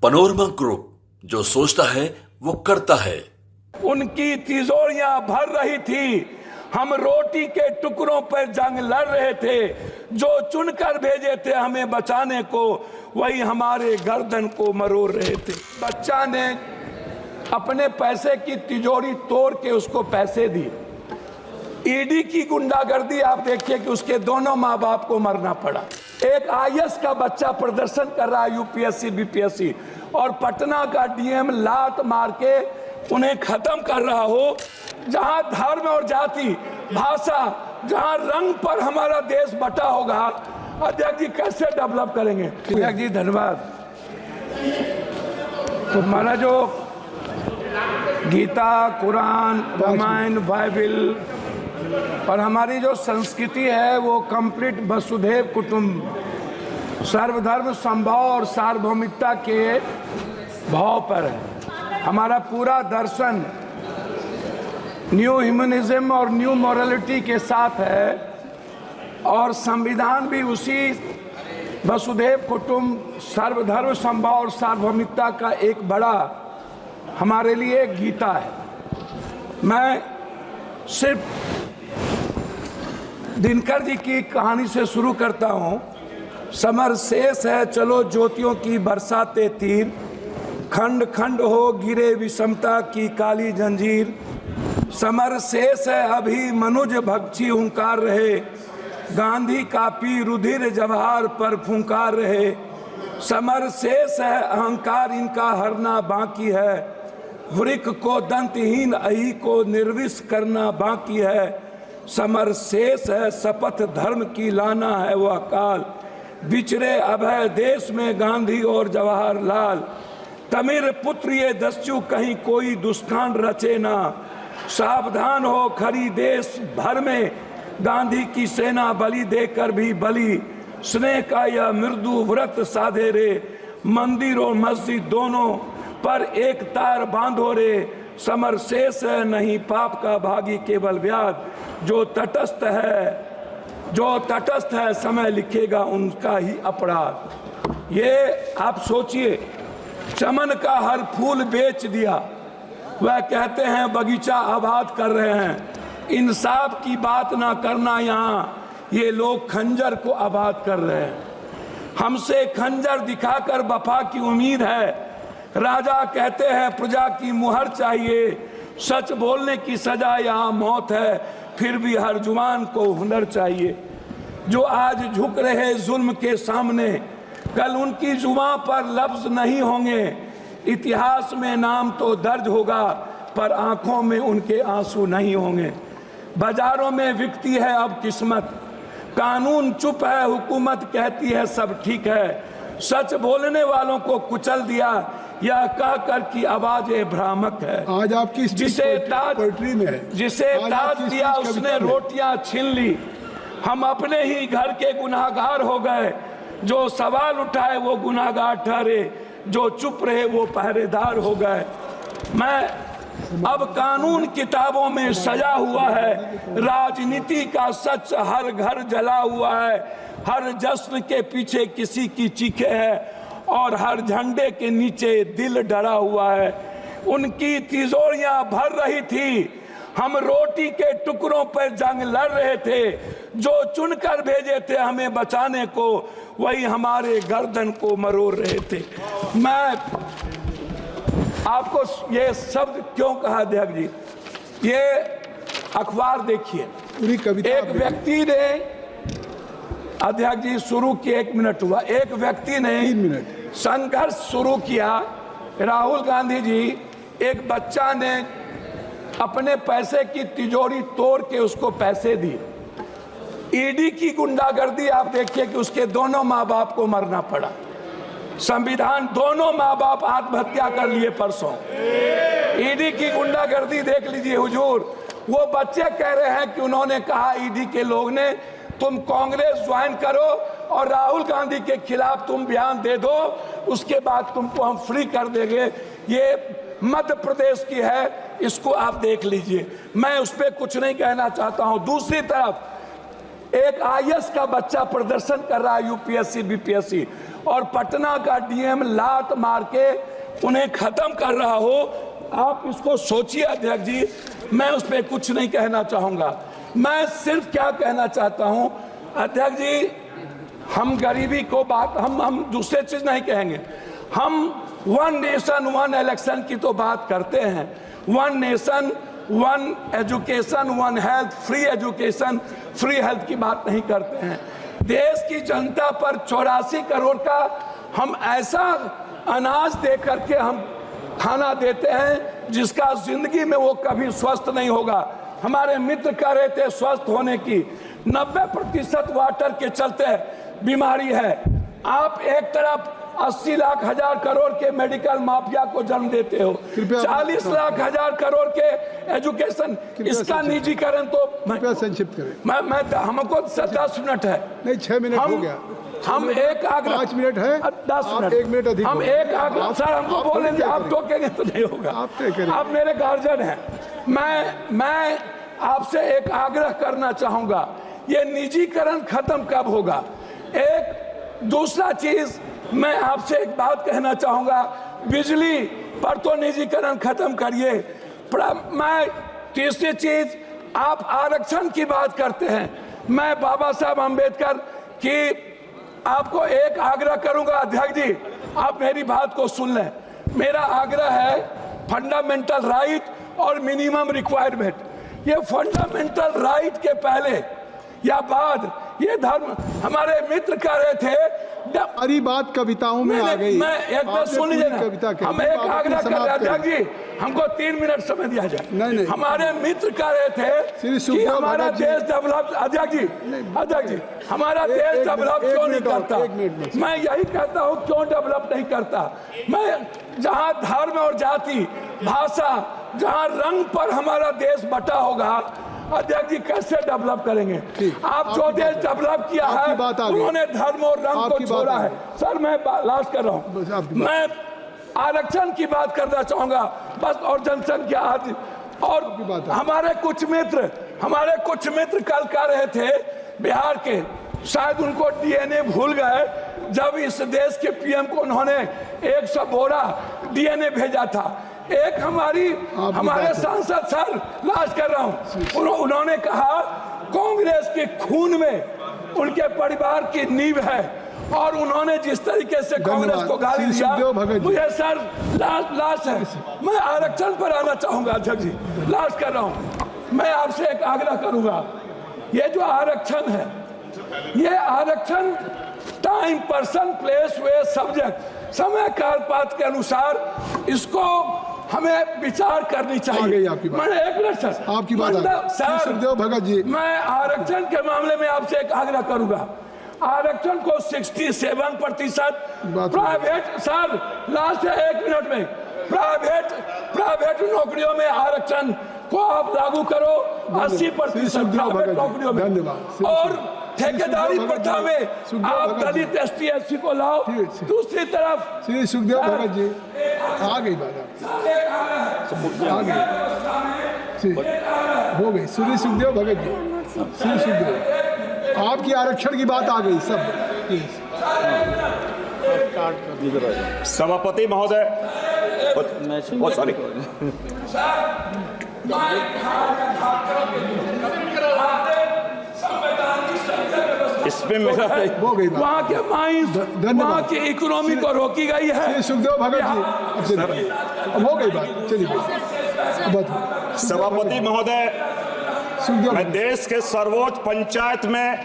Panorama group, जो सोचता है वो करता है। उनकी तिजोरियां भर रही थी, हम रोटी के टुकड़ों पर जंग लड़ रहे थे। जो चुनकर भेजे थे हमें बचाने को, वही हमारे गर्दन को मरोड़ रहे थे। बच्चा ने अपने पैसे की तिजोरी तोड़ के उसको पैसे दी। ईडी की गुंडागर्दी आप देखिए कि उसके दोनों माँ बाप को मरना पड़ा। एक आईएएस का बच्चा प्रदर्शन कर रहा है यूपीएससी बीपीएससी, और पटना का डीएम लात मार के उन्हें खत्म कर रहा हो। जहां धर्म और जाति, भाषा, जहां रंग पर हमारा देश बटा होगा, अध्यक्ष जी कैसे डेवलप करेंगे? अध्यक्ष जी धन्यवाद। तो हमारा जो गीता, कुरान, रामायण, बाइबल और हमारी जो संस्कृति है वो कंप्लीट वसुधैव कुटुंब, सर्वधर्म समभाव और सार्वभौमिकता के भाव पर है। हमारा पूरा दर्शन न्यू ह्यूमनिज्म और न्यू मॉरलिटी के साथ है, और संविधान भी उसी वसुधैव कुटुंब, सर्वधर्म समभाव और सार्वभौमिकता का एक बड़ा हमारे लिए गीता है। मैं सिर्फ दिनकर जी की कहानी से शुरू करता हूँ। समर शेष है चलो ज्योतियों की बरसाते तीर, खंड खंड हो गिरे विषमता की काली जंजीर। समर शेष है अभी मनुज भक्षी हुंकार रहे, गांधी कापी रुधिर जवाहर पर फुंकार रहे। समर शेष है अहंकार इनका हरना बाकी है, वृक्ष को दंतहीन अही को निर्विष करना बाकी है। समर शेष है शपथ धर्म की लाना है वह काल, बिछड़े अभय देश में गांधी और जवाहरलाल। तमिर पुत्र ये दस्यु कहीं कोई दुष्कांड रचे ना, सावधान हो खरी देश भर में गांधी की सेना बलि देकर भी बलि। स्नेह का यह मृदु व्रत साधे रे, मंदिर और मस्जिद दोनों पर एक तार बांधो रे। समर शेष है नहीं पाप का भागी केवल व्याध, जो तटस्थ है समय लिखेगा उनका ही अपराध। ये आप सोचिए, चमन का हर फूल बेच दिया, वह कहते हैं बगीचा आबाद कर रहे हैं। इंसाफ की बात ना करना, यहाँ ये लोग खंजर को आबाद कर रहे हैं। हमसे खंजर दिखाकर वफा की उम्मीद है, राजा कहते हैं प्रजा की मुहर चाहिए। सच बोलने की सजा यहाँ मौत है, फिर भी हर जुबान को हुनर चाहिए। जो आज झुक रहे जुल्म के सामने, कल उनकी जुबान पर लफ्ज नहीं होंगे। इतिहास में नाम तो दर्ज होगा, पर आंखों में उनके आंसू नहीं होंगे। बाजारों में बिकती है अब किस्मत, कानून चुप है हुकूमत कहती है सब ठीक है। सच बोलने वालों को कुचल दिया, यह कहकर की आवाज भ्रामक है। आज आपकी जिसे ताज दिया उसने रोटियां छीन ली। हम अपने ही घर के गुनाहगार हो गए, जो सवाल उठाए वो गुनाहगार ठहरे, जो चुप रहे वो पहरेदार हो गए। मैं अब कानून किताबों में सजा हुआ है, राजनीति का सच हर घर जला हुआ है। हर जश्न के पीछे किसी की चीखें है, और हर झंडे के नीचे दिल डरा हुआ है। उनकी तिजोरियां भर रही थी, हम रोटी के टुकड़ों पर जंग लड़ रहे थे। जो चुनकर भेजे थे हमें बचाने को, वही हमारे गर्दन को मरोड़ रहे थे। मैं आपको ये शब्द क्यों कहा अध्यक्ष जी? ये अखबार देखिए, पूरी कविता एक व्यक्ति ने, अध्यक्ष जी शुरू किए 1 मिनट हुआ, एक व्यक्ति ने 3 मिनट संघर्ष शुरू किया। राहुल गांधी जी, एक बच्चा ने अपने पैसे की तिजोरी तोड़ के उसको पैसे दिए। ईडी की गुंडागर्दी आप देखिए कि उसके दोनों माँ बाप को मरना पड़ा। संविधान, दोनों माँ बाप आत्महत्या कर लिए परसों। ईडी की गुंडागर्दी देख लीजिए हुजूर। वो बच्चे कह रहे हैं कि उन्होंने कहा ईडी के लोग ने, तुम कांग्रेस ज्वाइन करो और राहुल गांधी के खिलाफ तुम बयान दे दो, उसके बाद तुमको हम फ्री कर देंगे। ये मध्य प्रदेश की है, इसको आप देख लीजिए। मैं उस पर कुछ नहीं कहना चाहता हूं। दूसरी तरफ एक आईएएस का बच्चा प्रदर्शन कर रहा है यूपीएससी बीपीएससी, और पटना का डीएम लात मार के उन्हें खत्म कर रहा हो, आप इसको सोचिए अध्यक्ष जी। मैं उस पर कुछ नहीं कहना चाहूंगा। मैं सिर्फ क्या कहना चाहता हूं अध्यक्ष जी, हम गरीबी को बात हम दूसरे चीज नहीं कहेंगे। हम वन नेशन वन इलेक्शन की तो बात करते हैं, one nation one education one health, free education free health की बात नहीं करते हैं। देश की जनता पर 84 करोड़ का हम ऐसा अनाज दे करके हम खाना देते हैं जिसका जिंदगी में वो कभी स्वस्थ नहीं होगा। हमारे मित्र कह रहे थे स्वस्थ होने की, 90% वाटर के चलते बीमारी है। आप एक तरफ 80 लाख हजार करोड़ के मेडिकल माफिया को जन्म देते हो, 40 लाख हजार करोड़ के एजुकेशन, इसका निजीकरण तो संक्षिप्त करें। मैं हमको 10 मिनट है, नहीं 6 मिनट हो गया। हम एक आग्रह 5 मिनट है, 10 मिनट, 1 मिनट अधिक हम एक आग्रह, सर हमको बोलेंगे, आप टोकेंगे तो नहीं होगा। आप मेरे गार्जियन हैं। मैं आपसे एक आग्रह करना चाहूंगा, ये निजीकरण खत्म कब होगा? एक दूसरा चीज मैं आपसे एक बात कहना चाहूंगा, बिजली पर तो निजीकरण खत्म करिए। मैं तीसरी चीज, आप आरक्षण की बात करते हैं। मैं बाबा साहब अंबेडकर की आपको एक आग्रह करूंगा अध्यक्ष जी, आप मेरी बात को सुन लें। मेरा आग्रह है फंडामेंटल राइट और मिनिमम रिक्वायरमेंट। ये फंडामेंटल राइट के पहले या बाद ये धर्म, हमारे मित्र कह रहे थे सारी बात कविताओं में आ गई। मैं एक बार सुन लीजिए ना, हम एक आग्रह कर रहे थे अध्यक्ष जी, हमको 3 मिनट समय दिया जाए। नहीं। हमारे मित्र कह रहे थे कि हमारा देश डेवलप, अध्यक्ष जी हमारा देश डेवलप क्यों नहीं करता? मैं यही कहता हूँ क्यों डेवलप नहीं करता। मैं जहाँ धर्म और जाति भाषा, जहाँ रंग पर हमारा देश बटा होगा, अध्यक्ष जी कैसे डेवलप करेंगे? आप जो देश डेवलप किया है उन्होंने धर्म और रंग को छोड़ा है। सर मैं लास्ट कर रहा हूँ, मैं आरक्षण की बात करना चाहूंगा बस, और जनसंख्या आदि। और हमारे कुछ मित्र कल कह रहे थे बिहार के, शायद उनको डीएनए भूल गए जब इस देश के पीएम को उन्होंने 100 बोरा डीएनए भेजा था। एक हमारे सांसद, सर लास्ट कर रहा हूं, उन्होंने कहा कांग्रेस के खून में उनके परिवार की नींव है, और उन्होंने जिस तरीके से कांग्रेस को गाली दिया, मुझे सर लास्ट है, मैं आरक्षण पर आना चाहूंगा अध्यक्ष जी, लास्ट कर रहा हूं। मैं आपसे एक आग्रह करूंगा, ये जो आरक्षण है, ये आरक्षण टाइम पर्सन प्लेस वे सब्जेक्ट, समय काल पात्र के अनुसार इसको हमें विचार करनी चाहिए। मैंने 1 मिनट सर, आपकी बात सर भगत जी, मैं आरक्षण के मामले में आपसे एक आग्रह करूंगा, आरक्षण को 67% प्राइवेट, सर लास्ट है 1 मिनट में, प्राइवेट नौकरियों में आरक्षण को आप लागू करो, 80% नौकरियों में, और ठेकेदारी प्रथा में आप दलित ST SC को लाओ। दूसरी तरफ श्री सुखदेव भगत जी, आ गई बात, आ गई, हो गई। श्री सुखदेव भगत जी, श्री सुखदेव, आपकी आरक्षण की बात आ गई सब। सभापति महोदय, सॉरी, इसमें मेरा वहाँ के माइंस, वहाँ की इकोनॉमी को रोकी गई है। सुखदेव भगत जी, अब हो गई बात, चलिए। सभापति महोदय, मैं देश के सर्वोच्च पंचायत में